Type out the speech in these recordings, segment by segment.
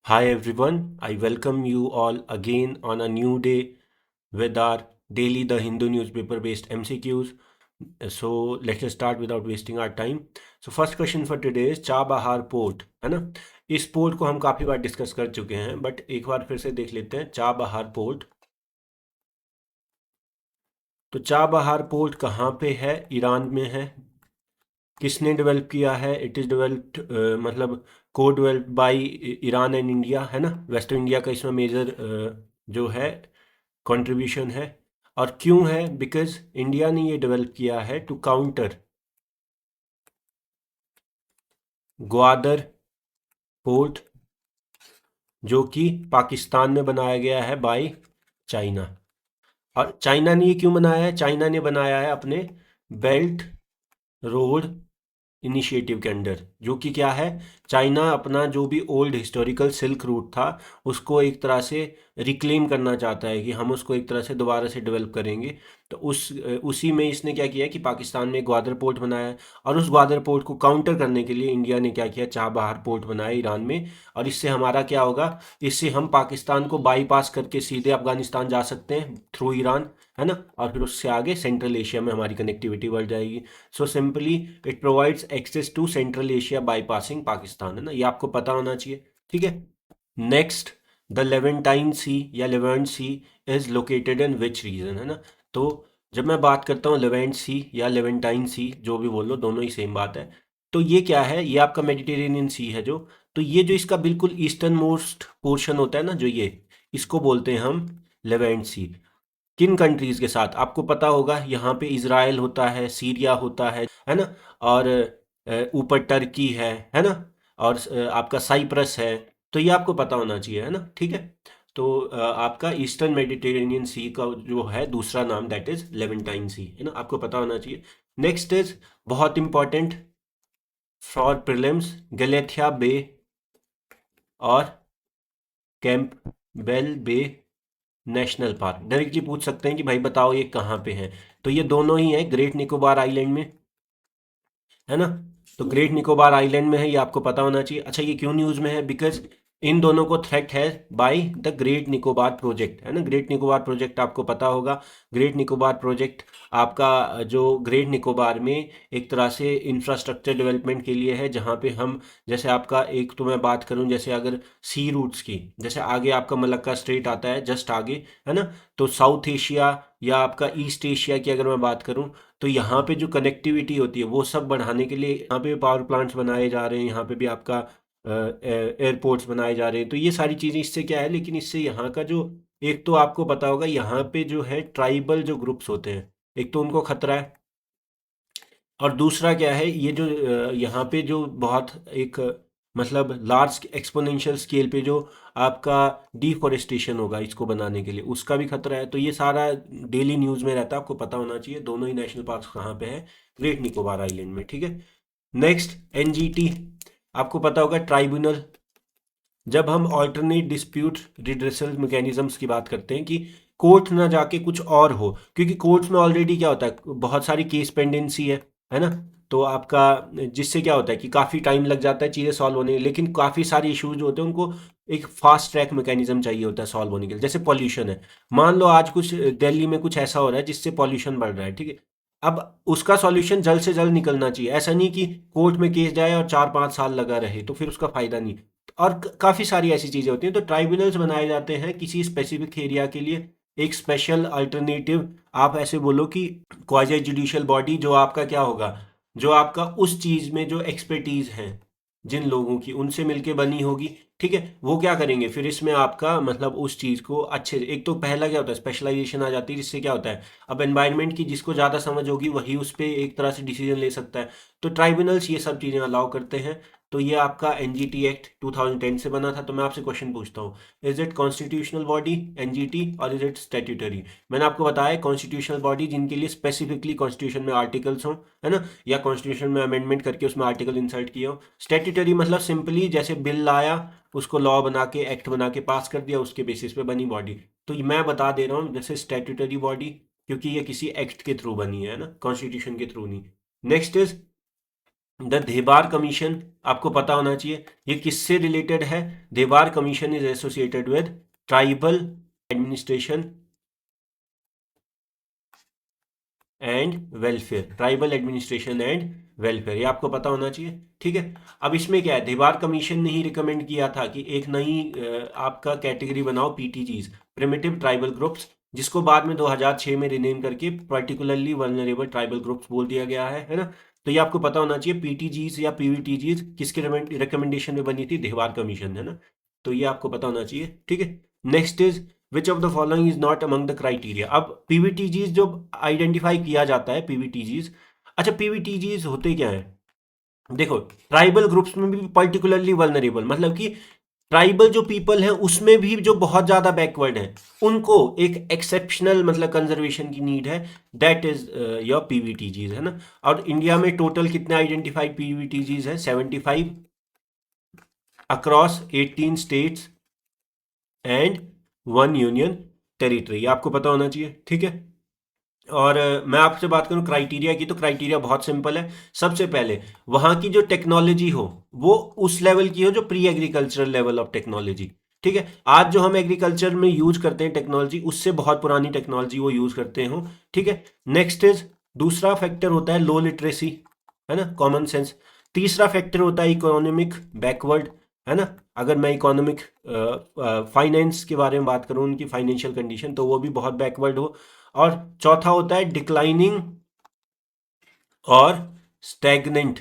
Hi everyone, I welcome you all again on a new day with our daily The Hindu newspaper based MCQs. So let's start without wasting our time. So first question for today is Chabahar port है ना। इस port को हम काफ़ी बार discuss कर चुके हैं but एक बार फिर से देख लेते हैं चाबहार पोर्ट। तो चाबहार पोर्ट कहाँ पे है? ईरान में है। किसने डेवलप किया है? इट इज़ डेवलप्ड मतलब को developed by Iran and India है ना। वेस्ट इंडिया का इसमें मेजर जो है कंट्रीब्यूशन है। और क्यों है? बिकॉज इंडिया ने ये डेवलप किया है टू काउंटर ग्वादर पोर्ट जो कि पाकिस्तान में बनाया गया है बाय चाइना। और चाइना ने ये क्यों बनाया है? चाइना ने बनाया है अपने बेल्ट रोड इनिशिएटिव के अंडर, जो कि क्या है, चाइना अपना जो भी ओल्ड हिस्टोरिकल सिल्क रूट था उसको एक तरह से रिक्लेम करना चाहता है कि हम उसको एक तरह से दोबारा से डेवलप करेंगे। तो उसी में इसने क्या किया कि पाकिस्तान में ग्वादर पोर्ट बनाया है। और उस ग्वादर पोर्ट को काउंटर करने के लिए इंडिया ने क्या किया, चाबहार पोर्ट बनाया ईरान में। और इससे हमारा क्या होगा, इससे हम पाकिस्तान को बाईपास करके सीधे अफगानिस्तान जा सकते हैं थ्रू ईरान, है ना। और फिर उससे आगे सेंट्रल एशिया में हमारी कनेक्टिविटी बढ़ जाएगी। So simply it provides access to central Asia bypassing Pakistan, है ना। ये आपको पता होना चाहिए, ठीक है। नेक्स्ट, द लेवेंटाइन सी या Levant sea is located in which region, है ना। तो जब मैं बात करता हूँ लेवेंट सी या लेवेंटाइन सी, जो भी बोल लो दोनों ही सेम बात है। तो ये क्या है? ये आपका मेडिटेरेनियन सी है जो। तो ये जो इसका बिल्कुल ईस्टर्न मोस्ट पोर्शन होता है ना, जो ये, इसको बोलते हैं हम लेवेंट सी। किन कंट्रीज के साथ आपको पता होगा, यहाँ पे इजराइल होता है, सीरिया होता है ना। और ऊपर टर्की है ना। और आपका साइप्रस है। तो ये आपको पता होना चाहिए, है ना, ठीक है। तो आपका ईस्टर्न मेडिटेरेनियन सी का जो है दूसरा नाम दैट इज लेवेंटाइन सी, है ना, आपको पता होना चाहिए। नेक्स्ट इज बहुत इंपॉर्टेंट फॉर प्रीलिम्स, गलेथिया बे और कैंपबेल बे नेशनल पार्क। डायरेक्टली पूछ सकते हैं कि भाई बताओ ये कहाँ पे है। तो ये दोनों ही है ग्रेट निकोबार आइलैंड में, है ना। तो ग्रेट निकोबार आइलैंड में है, ये आपको पता होना चाहिए। अच्छा, ये क्यों न्यूज़ में है? बिकॉज इन दोनों को थ्रेट है by the great Nicobar project, है ना। ग्रेट निकोबार प्रोजेक्ट आपको पता होगा। ग्रेट निकोबार प्रोजेक्ट आपका जो ग्रेट निकोबार में एक तरह से इंफ्रास्ट्रक्चर डेवलपमेंट के लिए है, जहाँ पे हम, जैसे आपका एक तो मैं बात करूँ, जैसे अगर सी रूट्स की, जैसे आगे आपका मलक्का स्ट्रेट आता है जस्ट आगे, है ना। तो साउथ एशिया या आपका ईस्ट एशिया की अगर मैं बात करूँ, तो यहाँ पे जो कनेक्टिविटी होती है वो सब बढ़ाने के लिए यहाँ पे पावर प्लांट्स बनाए जा रहे हैं, यहाँ पे भी आपका एयरपोर्ट्स बनाए जा रहे हैं। तो ये सारी चीज़ें इससे क्या है, लेकिन इससे यहाँ का जो, एक तो आपको पता होगा यहाँ पे जो है ट्राइबल जो ग्रुप्स होते हैं, एक तो उनको खतरा है। और दूसरा क्या है, ये जो यहाँ पे जो बहुत एक मतलब लार्ज एक्सपोनेंशियल स्केल पे जो आपका डिफोरेस्टेशन होगा इसको बनाने के लिए, उसका भी खतरा है। तो ये सारा डेली न्यूज़ में रहता है, आपको पता होना चाहिए दोनों ही नेशनल पार्क्स कहाँ पे है, ग्रेट निकोबार आइलैंड में, ठीक है। नेक्स्ट, एनजीटी, आपको पता होगा ट्राइब्यूनल। जब हम ऑल्टरनेट डिस्प्यूट रिड्रेसल मैकेनिज्म्स की बात करते हैं कि कोर्ट ना जाके कुछ और हो, क्योंकि कोर्ट्स में ऑलरेडी क्या होता है, बहुत सारी केस पेंडेंसी है ना। तो आपका जिससे क्या होता है कि काफ़ी टाइम लग जाता है चीज़ें सॉल्व होने, लेकिन काफ़ी सारे इश्यूज होते हैं उनको एक फास्ट ट्रैक मैकेनिज्म चाहिए होता है सॉल्व होने के लिए। जैसे पॉल्यूशन है, मान लो आज कुछ दिल्ली में कुछ ऐसा हो रहा है जिससे पॉल्यूशन बढ़ रहा है, ठीक है। अब उसका सॉल्यूशन जल्द से जल्द निकलना चाहिए, ऐसा नहीं कि कोर्ट में केस जाए और 4-5 साल लगा रहे, तो फिर उसका फायदा नहीं। और काफ़ी सारी ऐसी चीज़ें होती हैं, तो ट्राइब्यूनल्स बनाए जाते हैं किसी स्पेसिफिक एरिया के लिए, एक स्पेशल अल्टरनेटिव, आप ऐसे बोलो कि क्वाजी जुडिशियल बॉडी, जो आपका क्या होगा, जो आपका उस चीज़ में जो एक्सपर्टीज़ हैं जिन लोगों की, उनसे मिलके बनी होगी, ठीक है। वो क्या करेंगे फिर इसमें आपका मतलब उस चीज़ को अच्छे से, एक तो पहला क्या होता है, स्पेशलाइजेशन आ जाती है, जिससे क्या होता है, अब एनवायरनमेंट की जिसको ज़्यादा समझ होगी वही उस पर एक तरह से डिसीजन ले सकता है। तो ट्राइब्यूनल्स ये सब चीज़ें अलाउ करते हैं। तो ये आपका एनजीटी एक्ट 2010 से बना था। तो मैं आपसे क्वेश्चन पूछता हूँ, is it constitutional body NGT और इज इट स्टैट्यूटरी? मैंने आपको बताया कॉन्स्टिट्यूशनल बॉडी जिनके लिए स्पेसिफिकली कॉन्स्टिट्यूशन में आर्टिकल्स हों, है ना, या कॉन्स्टिट्यूशन में अमेंडमेंट करके उसमें आर्टिकल इंसर्ट किए हो। स्टैट्यूटरी मतलब सिंपली जैसे बिल लाया, उसको लॉ बना के एक्ट बना के पास कर दिया, उसके बेसिस पे बनी बॉडी। तो ये मैं बता दे रहा हूँ जैसे स्टैट्यूटरी बॉडी, क्योंकि ये किसी एक्ट के थ्रू बनी है ना, कॉन्स्टिट्यूशन के थ्रू नहीं। Next is the Dhebar commission आपको पता होना चाहिए, ये किससे रिलेटेड है? Dhebar commission is associated with tribal administration and welfare, tribal administration and welfare, ये आपको पता होना चाहिए। ठीक है, अब इसमें क्या है, देबार कमीशन ने ही रिकमेंड किया था कि एक नई आपका कैटेगरी बनाओ, पीटीजीज, प्रिमिटिव ट्राइबल ग्रुप्स, जिसको बाद में 2006 में रिनेम करके पर्टिकुलरली वल्नरेबल ट्राइबल ग्रुप्स बोल दिया गया है ना। तो ये आपको पता होना चाहिए, पीटीजीज या पीवीटीजीज किसके रिकमेंडेशन में बनी थी? देबार कमीशन, है ना। तो ये आपको पता होना चाहिए। ठीक है, next is which of the following is not among the criteria. अब पीवीटीजीज जो आइडेंटिफाई किया जाता है, पीवीटीजीज, अच्छा पीवीटीजीज होते क्या है? देखो, ट्राइबल ग्रुप्स में भी पर्टिकुलरली वल्नरेबल, मतलब कि ट्राइबल जो पीपल हैं उसमें भी जो बहुत ज्यादा बैकवर्ड हैं, उनको एक एक्सेप्शनल मतलब कंजर्वेशन की नीड है, दैट इज योर पीवीटीजीज, है ना। और इंडिया में टोटल कितने आइडेंटिफाइड पीवीटीजीज है? 75 across 18 states and 1 union territory, ये आपको पता होना चाहिए। ठीक है, और मैं आपसे बात करूं क्राइटेरिया की, तो क्राइटेरिया बहुत सिंपल है। सबसे पहले वहां की जो टेक्नोलॉजी हो वो उस लेवल की हो जो pre agricultural level of technology. ठीक है, आज जो हम एग्रीकल्चर में यूज करते हैं टेक्नोलॉजी, उससे बहुत पुरानी टेक्नोलॉजी वो यूज करते हो। ठीक है, नेक्स्ट इज दूसरा फैक्टर होता है लो लिटरेसी, है ना, कॉमन सेंस। तीसरा फैक्टर होता है इकोनॉमिक बैकवर्ड, है ना। अगर मैं इकोनॉमिक फाइनेंस के बारे में बात करूं, उनकी फाइनेंशियल कंडीशन, तो वो भी बहुत बैकवर्ड हो। और चौथा होता है डिक्लाइनिंग और स्टैग्नेंट,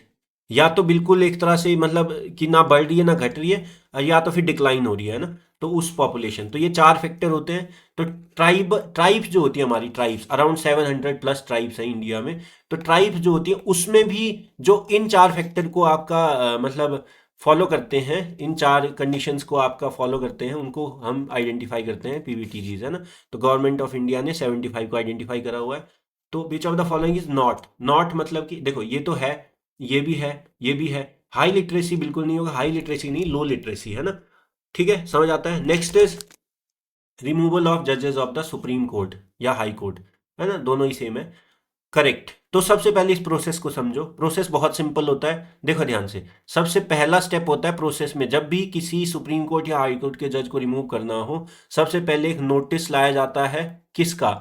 या तो बिल्कुल एक तरह से मतलब कि ना बढ़ रही है ना घट रही है, या तो फिर डिक्लाइन हो रही है ना, तो उस पॉपुलेशन। तो ये चार फैक्टर होते हैं। तो ट्राइब्स जो होती है हमारी, ट्राइब्स अराउंड 700 प्लस ट्राइब्स हैं इंडिया में। तो ट्राइब्स जो होती है उसमें भी जो इन चार फैक्टर को आपका मतलब फॉलो करते हैं, इन चार कंडीशंस को आपका फॉलो करते हैं, उनको हम आइडेंटिफाई करते हैं पीवीटीजीज, है ना। तो गवर्नमेंट ऑफ इंडिया ने 75 को आइडेंटिफाई करा हुआ है। तो विच of the following is not, not मतलब कि देखो ये तो है, ये भी है, ये भी है। हाई लिटरेसी बिल्कुल नहीं होगा, हाई लिटरेसी नहीं, लो लिटरेसी, है ना। ठीक है, समझ आता है। नेक्स्ट इज रिमूवल ऑफ जजेस ऑफ द सुप्रीम कोर्ट या हाई कोर्ट, है ना, दोनों ही सेम है। करेक्ट। तो सबसे पहले इस प्रोसेस को समझो, प्रोसेस बहुत सिंपल होता है, देखो ध्यान से। सबसे पहला स्टेप होता है प्रोसेस में, जब भी किसी सुप्रीम कोर्ट या हाई कोर्ट के जज को रिमूव करना हो, सबसे पहले एक नोटिस लाया जाता है, किसका?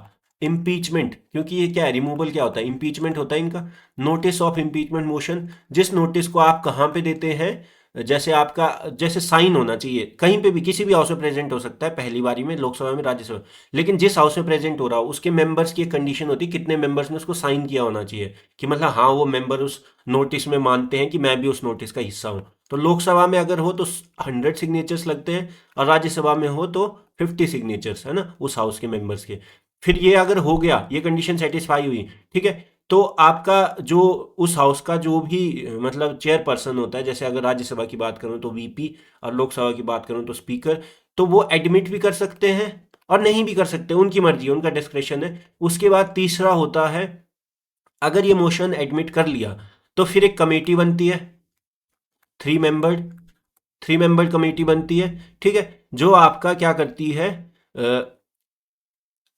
इम्पीचमेंट, क्योंकि ये क्या है, रिमूवल क्या होता है, इम्पीचमेंट होता है इनका। नोटिस ऑफ इम्पीचमेंट मोशन, जिस नोटिस को आप कहाँ पे देते हैं, जैसे आपका जैसे साइन होना चाहिए कहीं पे भी, किसी भी हाउस में प्रेजेंट हो सकता है, पहली बारी में लोकसभा में, राज्यसभा, लेकिन जिस हाउस में प्रेजेंट हो रहा हो उसके मेंबर्स की एक कंडीशन होती है, कितने मेंबर्स ने उसको साइन किया होना चाहिए, कि मतलब हाँ वो मेंबर उस नोटिस में मानते हैं कि मैं भी उस नोटिस का हिस्सा हूँ। तो लोकसभा में अगर हो तो 100 सिग्नेचर्स लगते हैं, और राज्यसभा में हो तो 50 सिग्नेचर्स, है ना, उस हाउस के मेंबर्स के। फिर ये अगर हो गया, ये कंडीशन सेटिस्फाई हुई, ठीक है, तो आपका जो उस हाउस का जो भी मतलब चेयरपर्सन होता है, जैसे अगर राज्यसभा की बात करूं तो वीपी, और लोकसभा की बात करूं तो स्पीकर, तो वो एडमिट भी कर सकते हैं और नहीं भी कर सकते, उनकी मर्जी है, उनका डिस्क्रेशन है। उसके बाद तीसरा होता है, अगर ये मोशन एडमिट कर लिया तो फिर एक कमेटी बनती है, 3 मेंबर्ड, 3 मेंबर्ड कमेटी बनती है। ठीक है, जो आपका क्या करती है,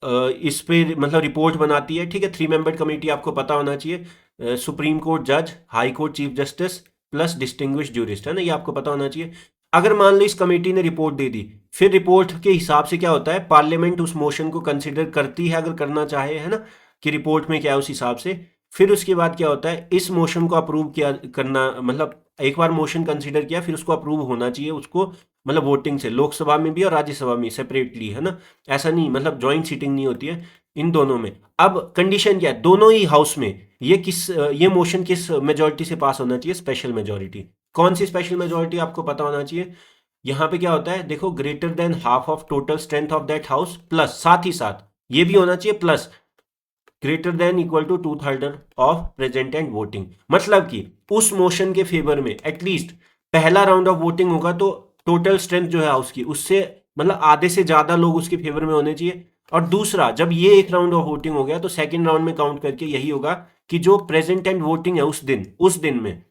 इस पे मतलब रिपोर्ट बनाती है। ठीक है, 3 मेंबर कमेटी आपको पता होना चाहिए, सुप्रीम कोर्ट जज, high court chief justice plus distinguish jurist, है ना, ये आपको पता होना चाहिए। अगर मान लो इस कमेटी ने रिपोर्ट दे दी, फिर रिपोर्ट के हिसाब से क्या होता है, पार्लियामेंट उस मोशन को कंसिडर करती है, अगर करना चाहे, है ना, कि रिपोर्ट में क्या है, उस हिसाब से। फिर उसके बाद क्या होता है, इस मोशन को अप्रूव किया करना, मतलब एक बार मोशन कंसिडर किया फिर उसको अप्रूव होना चाहिए, उसको मतलब वोटिंग से, लोकसभा में भी और राज्यसभा में सेपरेटली, है ना। ऐसा नहीं मतलब ज्वाइंट सीटिंग नहीं होती है इन दोनों में। अब कंडीशन क्या है, दोनों ही हाउस में ये मोशन किस मेजोरिटी से पास होना चाहिए? Special majority. कौन सी स्पेशल मेजोरिटी आपको पता होना चाहिए। यहां पे क्या होता है, देखो, greater than half of total strength of that house, plus साथ ही साथ ये भी होना चाहिए, plus greater than equal to 2/3 of present and voting. मतलब कि उस मोशन के फेवर में एटलीस्ट पहला राउंड ऑफ वोटिंग होगा तो टोटल स्ट्रेंथ जो है हाउस की, उससे मतलब आधे से ज्यादा लोग उसके फेवर में होने चाहिए। और दूसरा, जब ये एक राउंड ऑफ वोटिंग हो गया तो सेकंड राउंड में काउंट करके यही होगा कि जो प्रेजेंट एंड वोटिंग है उस दिन में,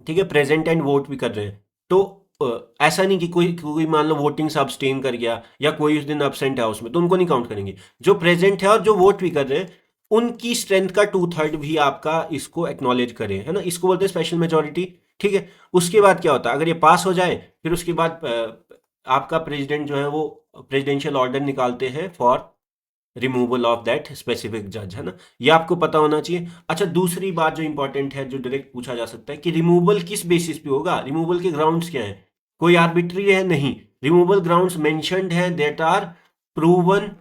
ठीक है, प्रेजेंट एंड वोट भी कर रहे हैं, तो ऐसा नहीं कि कोई कोई मान लो वोटिंग से अब्सटेन कर गया या कोई उस दिन अब्सेंट है उसमें, तो उनको नहीं काउंट करेंगे। जो प्रेजेंट है और जो वोट भी कर रहे हैं, उनकी स्ट्रेंथ का 2/3 भी आपका इसको एक्नॉलेज करे, है ना, इसको बोलते हैं स्पेशल मेजोरिटी। ठीक है, उसके बाद क्या होता है, अगर ये पास हो जाए फिर उसके बाद आपका प्रेसिडेंट जो है वो प्रेसिडेंशियल ऑर्डर निकालते हैं for removal of that specific जज, है ना, ये आपको पता होना चाहिए। अच्छा, दूसरी बात जो इंपॉर्टेंट है, जो डायरेक्ट पूछा जा सकता है कि रिमूवल किस बेसिस पे होगा, रिमूवल के ग्राउंड्स क्या है, कोई आर्बिट्री है नहीं, रिमूवल ग्राउंड्स मेंशन्ड है दैट आर प्रूवन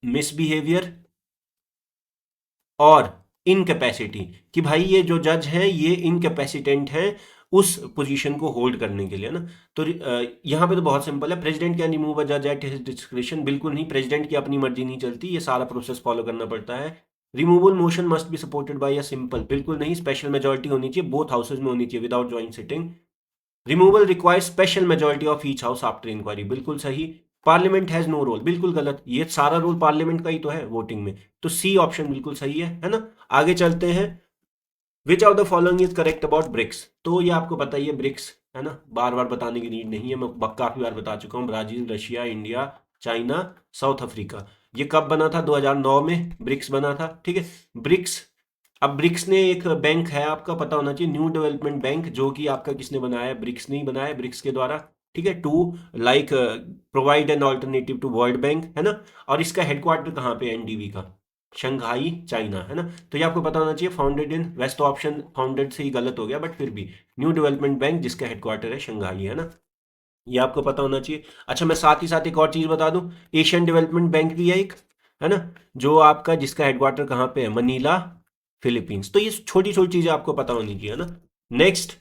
मिसबिहेवियर और इनकैपेसिटी, कि भाई ये जो जज हैं ये इनकैपेसिटेंट हैं उस पोजीशन को होल्ड करने के लिए ना। तो यहाँ पे तो बहुत सिंपल है, प्रेसिडेंट कैन रिमूव अ जज एट हिज डिस्क्रिशन, बिल्कुल नहीं, प्रेसिडेंट की अपनी मर्जी नहीं चलती, ये सारा प्रोसेस फॉलो करना पड़ता है। Removal motion must be supported by a simple, बिल्कुल नहीं, स्पेशल मेजोरिटी होनी चाहिए, बोथ हाउसेज में होनी चाहिए without joint sitting. Removal requires special majority of each house after inquiry, बिल्कुल सही। पार्लियामेंट हैज नो रोल, बिल्कुल गलत, ये सारा रोल पार्लियामेंट का ही तो है वोटिंग में, तो सी ऑप्शन बिल्कुल सही है ना। आगे चलते हैं, which of the following is correct about BRICS, तो ये आपको पता ही है ब्रिक्स, है ना, बार बार बताने की नीड नहीं है, मैं काफी बार बता चुका हूँ, Brazil, Russia, India, China, south Africa. ये कब बना था, 2009 में ब्रिक्स बना था। ठीक है, ब्रिक्स, अब ब्रिक्स ने एक बैंक है आपका पता होना चाहिए, न्यू डेवलपमेंट बैंक, जो कि आपका किसने बनाया है, ब्रिक्स ने ही बनाया है, ब्रिक्स के द्वारा। ठीक है, to like provide an alternative to world bank, है ना, और इसका हेडक्वार्टर कहाँ पे, एनडीबी का, शंघाई, चाइना, है ना। तो ये आपको पता होना चाहिए, फाउंडेड इन, वैसे तो ऑप्शन फाउंडेड से ही गलत हो गया, बट फिर भी न्यू डेवलपमेंट बैंक जिसका हेडक्वार्टर है शंघाई, है ना, ये आपको पता होना चाहिए। अच्छा, मैं साथ ही साथ एक और चीज बता दूं, एशियन डेवलपमेंट बैंक भी है एक, है ना, जो आपका जिसका हेडक्वार्टर कहाँ पे है, मनीला, फिलीपींस। तो ये छोटी छोटी चीजें आपको पता होनी चाहिए, है ना। नेक्स्ट,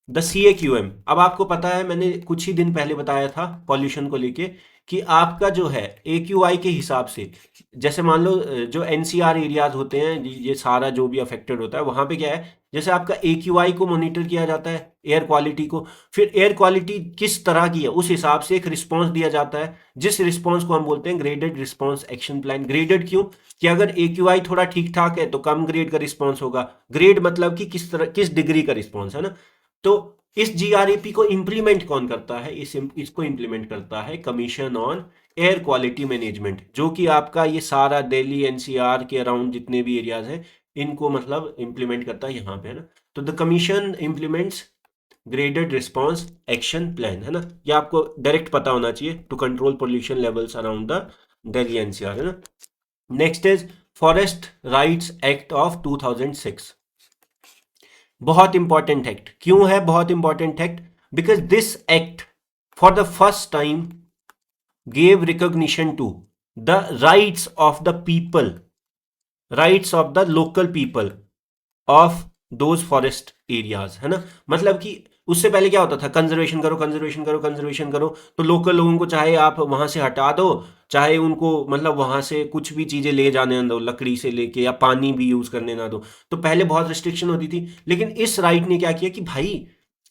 द CAQM, अब आपको पता है मैंने कुछ ही दिन पहले बताया था पॉल्यूशन को लेके कि आपका जो है AQI के हिसाब से, जैसे मान लो जो NCR एरियाज होते हैं, ये सारा जो भी अफेक्टेड होता है वहां पे क्या है, जैसे आपका AQI को मॉनिटर किया जाता है, एयर क्वालिटी को, फिर एयर क्वालिटी किस तरह की है उस हिसाब से एक रिस्पॉन्स दिया जाता है, जिस रिस्पॉन्स को हम बोलते हैं graded response action plan. Graded क्यों, कि अगर AQI थोड़ा ठीक ठाक है तो कम ग्रेड का रिस्पॉन्स होगा, ग्रेड मतलब कि किस तरह, किस डिग्री का रिस्पॉन्स, है ना। तो इस GRAP को इंप्लीमेंट कौन करता है, इसको इंप्लीमेंट करता है commission on air quality management, जो कि आपका ये सारा दिल्ली NCR के अराउंड जितने भी एरियाज हैं इनको मतलब इंप्लीमेंट करता है यहाँ पे, है ना। तो the commission implements graded response action plan, है ना, ये आपको डायरेक्ट पता होना चाहिए, to control pollution levels around the Delhi NCR, है ना। Next is forest rights act of 2006, बहुत इंपॉर्टेंट एक्ट, क्यों है बहुत important act, because this act for the first time gave recognition to the rights of the people, rights of the local people of those forest areas, है ना। मतलब कि उससे पहले क्या होता था, कंजर्वेशन करो कंजर्वेशन करो कंजर्वेशन करो, तो लोकल लोगों को चाहे आप वहां से हटा दो, चाहे उनको मतलब वहां से कुछ भी चीजें ले जाने ना दो, लकड़ी से लेके या पानी भी यूज करने ना दो, तो पहले बहुत रिस्ट्रिक्शन होती थी। लेकिन इस राइट ने क्या किया कि भाई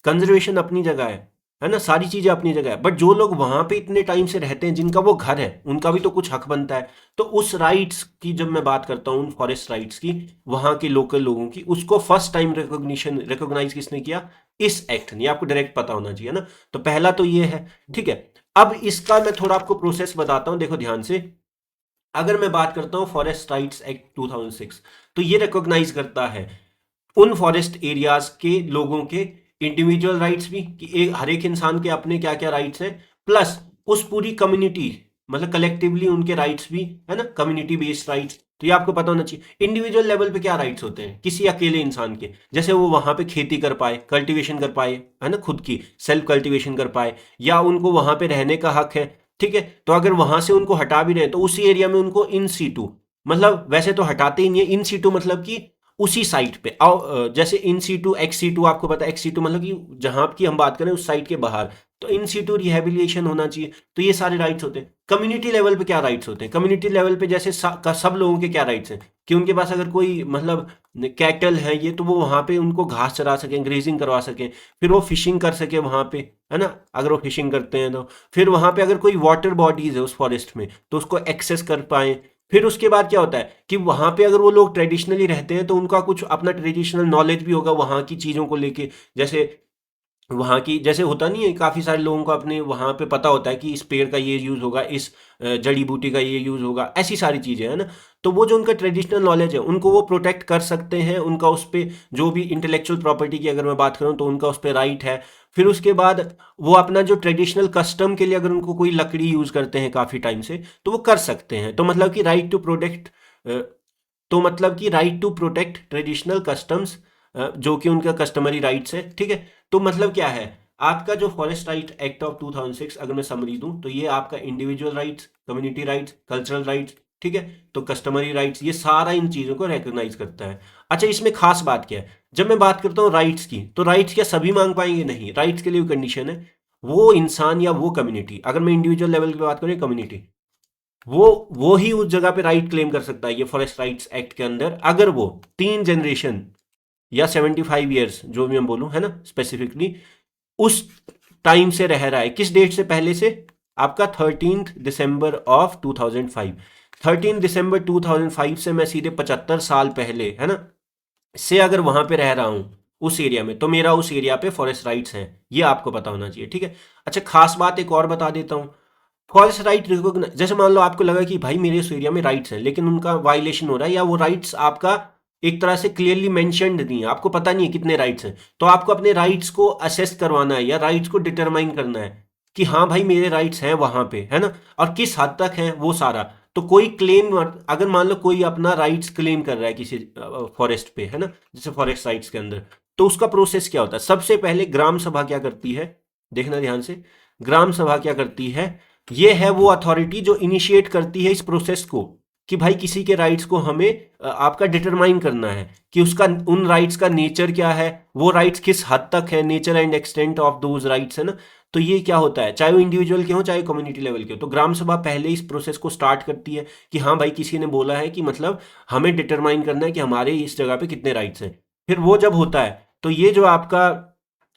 कंजर्वेशन अपनी जगह है ना, सारी चीजें अपनी जगह है, बट जो लोग वहां पे इतने टाइम से रहते हैं, जिनका वो घर है, उनका भी तो कुछ हक बनता है। तो उस राइट्स की जब मैं बात करता हूँ, उन फॉरेस्ट राइट्स की, वहां के लोकल लोगों की, उसको फर्स्ट टाइम रिकॉग्नाइज किसने किया, इस एक्ट ने, आपको डायरेक्ट पता होना चाहिए ना। तो पहला तो ये है, ठीक है। अब इसका मैं थोड़ा आपको प्रोसेस बताता हूं, देखो ध्यान से। अगर मैं बात करता हूं फॉरेस्ट राइट्स एक्ट 2006, तो ये रिकॉग्नाइज करता है उन फॉरेस्ट एरियाज के लोगों के इंडिविजुअल राइट्स भी, कि एक हर एक इंसान के अपने क्या क्या राइट्स हैं, प्लस उस पूरी कम्युनिटी, मतलब कलेक्टिवली उनके राइट्स भी, है ना, कम्युनिटी बेस्ड राइट्स। तो ये आपको पता होना चाहिए इंडिविजुअल लेवल पे क्या राइट्स होते हैं किसी अकेले इंसान के, जैसे वो वहां पे खेती कर पाए, कल्टीवेशन कर पाए, है ना, खुद की सेल्फ कल्टीवेशन कर पाए, या उनको वहां पे रहने का हक है। ठीक है, तो अगर वहां से उनको हटा भी रहे तो उसी एरिया में उनको इन सीटू, मतलब वैसे तो हटाते ही नहीं है, इन सीटू मतलब कि उसी साइट पे आओ, जैसे इन सीटू एक्स सीटू, आपको पता है एक्स सीटू मतलब कि जहां की हम बात करें उस साइट के बाहर, तो इन सीटू रिहेबिलिटेशन होना चाहिए। तो ये सारे राइट्स होते हैं। कम्युनिटी लेवल पे क्या राइट्स होते हैं, कम्युनिटी लेवल पे जैसे सब लोगों के क्या राइट्स हैं, कि उनके पास अगर कोई मतलब कैटल है ये, तो वो वहां पे उनको घास चरा सकें, ग्रेजिंग करवा सकें, फिर वो फिशिंग कर सके वहां पे, है ना, अगर वो फिशिंग करते हैं तो फिर वहां पे अगर कोई वाटर बॉडीज है उस फॉरेस्ट में तो उसको एक्सेस कर पाए। फिर उसके बाद क्या होता है कि वहां पे अगर वो लोग ट्रेडिशनली रहते हैं तो उनका कुछ अपना ट्रेडिशनल नॉलेज भी होगा वहां की चीजों को लेके, जैसे वहाँ की, जैसे होता नहीं है काफ़ी सारे लोगों को अपने वहाँ पे पता होता है कि इस पेड़ का ये यूज़ होगा, इस जड़ी बूटी का ये यूज़ होगा, ऐसी सारी चीज़ें है ना। तो वो जो उनका ट्रेडिशनल नॉलेज है उनको वो प्रोटेक्ट कर सकते हैं, उनका उस पर जो भी इंटेलेक्चुअल प्रॉपर्टी की अगर मैं बात करूँ तो उनका उस पर राइट है। फिर उसके बाद वो अपना जो ट्रेडिशनल कस्टम के लिए अगर उनको कोई लकड़ी यूज़ करते हैं काफ़ी टाइम से तो वो कर सकते हैं। तो मतलब कि राइट टू प्रोटेक्ट, तो मतलब कि right to protect traditional customs, जो कि उनका कस्टमरी राइट्स है, ठीक है। तो मतलब क्या है, आपका जो फॉरेस्ट राइट एक्ट ऑफ 2006 अगर मैं समरी दूं तो ये आपका individual rights, community rights, cultural rights, ठीक है, तो कस्टमरी राइट्स, ये सारा इन चीज़ों को रिकॉग्नाइज करता है। अच्छा, इसमें खास बात क्या है, जब मैं बात करता हूँ राइट्स की, तो राइट्स क्या सभी मांग पाएंगे? नहीं, राइट्स के लिए भी कंडीशन है। वो इंसान या वो कम्युनिटी, अगर मैं इंडिविजुअल लेवल की बात करूँ, कम्युनिटी, वो ही उस जगह पे राइट क्लेम कर सकता है ये फॉरेस्ट राइट्स एक्ट के अंदर, अगर वो 3 जनरेशन या 75 ईयर्स, जो भी हम बोलूं है ना स्पेसिफिकली, उस टाइम से रह रहा है। किस डेट से? पहले से आपका 13 दिसंबर ऑफ 2005। 13 दिसंबर 2005 से मैं सीधे 75 साल पहले, है ना, से अगर वहां पे रह रहा हूं उस एरिया में, तो मेरा उस एरिया पे फॉरेस्ट राइट्स हैं, ये आपको पता होना चाहिए, ठीक है। अच्छा, खास बात एक और बता देता हूँ। फॉरेस्ट राइट रिकॉग्नाइज, जैसे मान लो आपको लगा कि भाई मेरे इस एरिया में राइट्स हैं लेकिन उनका वायलेशन हो रहा है, या वो राइट्स आपका एक तरह से क्लियरली मेंशन्ड नहीं है, आपको पता नहीं है कितने राइट्स हैं, तो आपको अपने राइट्स को असेस करवाना है या राइट्स को डिटरमाइन करना है कि हाँ भाई मेरे राइट्स हैं वहां पे, है ना, और किस हद तक हैं वो सारा। तो कोई क्लेम, अगर मान लो कोई अपना राइट्स क्लेम कर रहा है किसी फॉरेस्ट पे, है ना, जैसे फॉरेस्ट साइट्स के अंदर, तो उसका प्रोसेस क्या होता है? सबसे पहले ग्राम सभा क्या करती है, देखना ध्यान से, ग्राम सभा क्या करती है, ये है वो अथॉरिटी जो इनिशिएट करती है इस प्रोसेस को, कि भाई किसी के राइट्स को हमें आपका डिटरमाइन करना है कि उसका, उन राइट्स का नेचर क्या है, वो राइट्स किस हद तक है, nature and extent of those rights, है ना। तो ये क्या होता है, चाहे वो इंडिविजुअल के हो चाहे कम्युनिटी लेवल के हो, तो ग्राम सभा पहले इस प्रोसेस को स्टार्ट करती है कि हाँ भाई किसी ने बोला है कि मतलब हमें डिटरमाइन करना है कि हमारे इस जगह पे कितने राइट्स हैं। फिर वो जब होता है तो ये जो आपका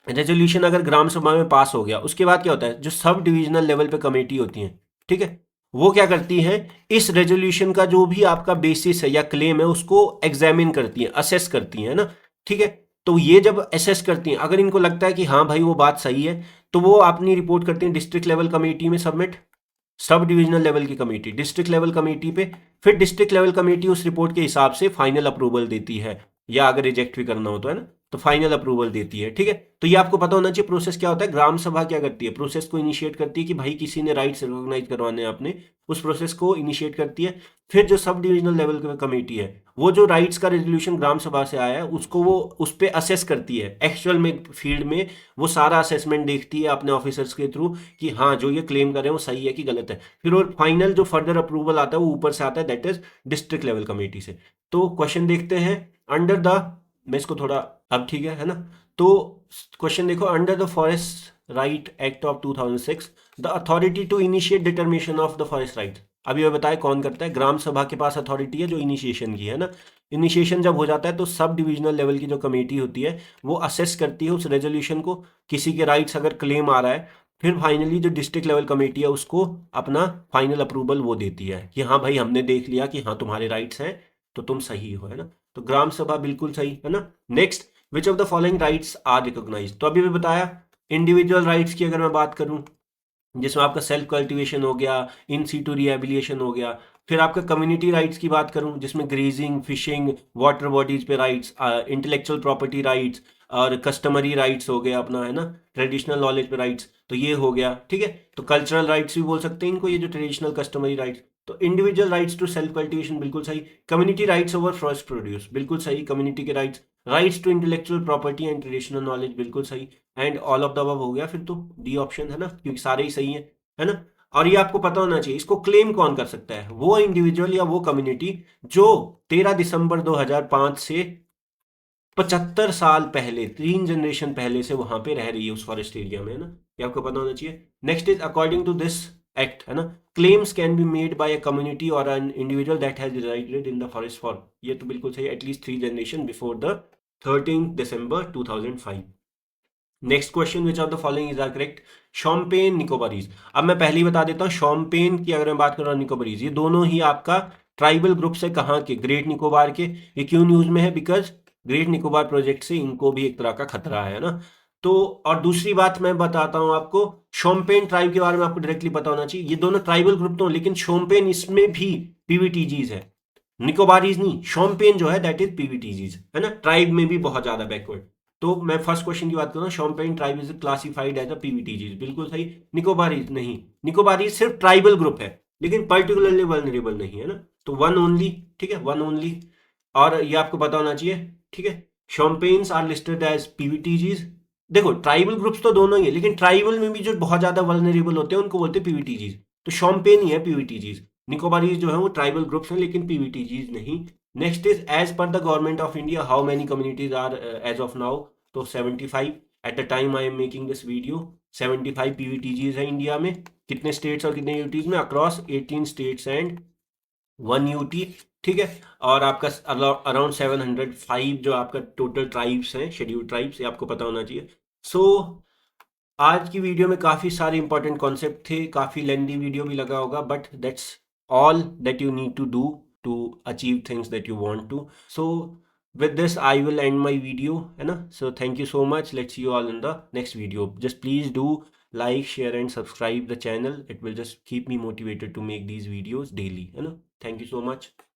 रेजोल्यूशन अगर ग्राम सभा में पास हो गया, उसके बाद क्या होता है, जो सब डिविजनल लेवल पे कमेटी होती है, ठीक है, वो क्या करती है, इस रेजोल्यूशन का जो भी आपका बेसिस है या क्लेम है उसको एग्जामिन करती है, असेस करती है ना, ठीक है। तो ये जब असेस करती हैं, अगर इनको लगता है कि हाँ भाई वो बात सही है, तो वो अपनी रिपोर्ट करती हैं डिस्ट्रिक्ट लेवल कमेटी में सबमिट, सब डिविजनल लेवल की कमेटी डिस्ट्रिक्ट लेवल कमेटी पे, फिर डिस्ट्रिक्ट लेवल कमेटी उस रिपोर्ट के हिसाब से फाइनल अप्रूवल देती है, या अगर रिजेक्ट भी करना हो तो, है ना, तो फाइनल अप्रूवल देती है, ठीक है। तो ये आपको पता होना चाहिए प्रोसेस क्या होता है। ग्राम सभा क्या करती है, प्रोसेस को इनिशिएट करती है कि भाई किसी ने राइट्स रिकॉग्नाइज करवाने हैं अपने, उस प्रोसेस को इनिशिएट करती है। फिर जो सब डिविजनल लेवल कमेटी है, वो जो राइट्स का रेजोल्यूशन ग्राम सभा से आया है उसको वो उस पर असेस करती है एक्चुअल में, फील्ड में वो सारा असेसमेंट देखती है अपने ऑफिसर्स के थ्रू कि हाँ जो ये क्लेम कर रहे हैं वो सही है कि गलत है। फिर और फाइनल जो फर्दर अप्रूवल आता है वो ऊपर से आता है, that is district level committee से। तो क्वेश्चन देखते हैं, अंडर द, मैं इसको थोड़ा, अब ठीक है ना, तो क्वेश्चन देखो, under the forest right act of 2006 the authority to initiate determination of the forest right. अभी मैं बताया कौन करता है, ग्राम सभा के पास अथॉरिटी है जो इनिशिएशन की, है ना। इनिशिएशन जब हो जाता है तो सब डिविजनल लेवल की जो कमेटी होती है वो असेस करती है उस रेजोल्यूशन को, किसी के राइट्स अगर क्लेम आ रहा है, फिर फाइनली जो डिस्ट्रिक्ट लेवल कमेटी है उसको अपना फाइनल अप्रूवल वो देती है कि हाँ भाई हमने देख लिया कि हाँ तुम्हारे राइट्स हैं तो तुम सही हो, है ना। तो ग्राम सभा बिल्कुल सही है ना। Next, which of the following rights are recognized, तो अभी भी बताया इंडिविजुअल राइट्स की अगर मैं बात करूं, जिसमें आपका सेल्फ कल्टीवेशन हो गया, इन सीटू रिहेबिलिटेशन हो गया। फिर आपका कम्युनिटी राइट्स की बात करूं जिसमें ग्रेजिंग, फिशिंग, वाटर बॉडीज पे राइट्स, इंटेलेक्चुअल प्रॉपर्टी राइट्स और कस्टमरी राइट्स हो गया अपना, है ना, ट्रेडिशनल नॉलेज पे राइट्स, तो ये हो गया, ठीक है। तो कल्चरल राइट्स भी बोल सकते हैं इनको, ये जो ट्रेडिशनल कस्टमरी राइट्स। तो individual rights to self cultivation बिल्कुल सही, community rights over forest produce बिल्कुल सही, कम्युनिटी के rights, rights to intellectual property and traditional knowledge बिल्कुल सही, and all of the above हो गया फिर तो डी ऑप्शन, है ना, क्योंकि सारे ही सही है ना। और ये आपको पता होना चाहिए इसको क्लेम कौन कर सकता है, वो इंडिविजुअल या वो कम्युनिटी जो 13 दिसंबर 2005 से 75 साल पहले, 3 जनरेशन पहले से वहां पे रह रही है उस फॉरेस्ट एरिया में, है ना, ये आपको पता होना चाहिए। Next is according to this act, है ना, claims can be made by a community और an individual that has resided in the forest for, ये तो बिल्कुल सही, at least 3 generation before the 13 December 2005। Next question, which of the following is are correct, Shompen Nicobarese. अब मैं पहले ही बता देता हूँ, शॉम्पेन की अगर मैं बात कर रहा हूँ, निकोबारीज, ये दोनों ही आपका ट्राइबल ग्रुप से, कहाँ के, ग्रेट निकोबार के। ये क्यों न्यूज में है, बिकॉज ग्रेट निकोबार प्रोजेक्ट से इनको भी एक तरह का खतरा है ना। तो और दूसरी बात मैं बताता हूं आपको, शोम्पेन ट्राइब के बारे में आपको डायरेक्टली पता होना चाहिए। ये दोनों ट्राइबल ग्रुप तो हैं, लेकिन शोम्पेन इसमें भी पीवीटीजीज है, निकोबारीज नहीं। शोम्पेन जो है दैट इज पीवीटीजीज, है ना, ट्राइब में भी बहुत ज्यादा बैकवर्ड। तो मैं फर्स्ट क्वेश्चन की बात करूँ, Shompen tribe is classified as a PVTGs, बिल्कुल सही। निकोबारीज नहीं, निकोबारीज सिर्फ ट्राइबल ग्रुप है, लेकिन पर्टिकुलरली वल्नरेबल नहीं है ना, तो वन ओनली, ठीक है, वन ओनली। और ये आपको पता होना चाहिए, ठीक है। Shompens are listed as PVTGs. देखो ट्राइबल ग्रुप्स तो दोनों ही है, लेकिन ट्राइबल में भी जो बहुत ज्यादा वल्नरेबल होते हैं उनको बोलते हैं पीवीटीजीज। तो शोम्पेन ही है पीवीटीजीज, निकोबारीज जो है वो ट्राइबल ग्रुप्स हैं लेकिन पीवीटीजीज नहीं। Next is as per the government of India how many communities are as of now, तो 75 at the time I am making this video. 75 PVTGs है इंडिया में। कितने स्टेट्स और कितने यूटीज में? अक्रॉस 18 स्टेट्स एंड 1 यूटी, ठीक है। और आपका अराउंड 705 जो आपका टोटल ट्राइब्स हैं, शेड्यूल्ड ट्राइब्स, ये आपको पता होना चाहिए। सो आज की वीडियो में काफ़ी सारे इंपॉर्टेंट कॉन्सेप्ट थे, काफ़ी लेंदी वीडियो भी लगा होगा, but that's all that you need to do to achieve things that you want to. So with this I will end my video, है ना। So thank you so much, let's see you all in the next video. Just please do like, share and subscribe the channel, it will just keep me motivated to make these videos daily, है ना। Thank you so much.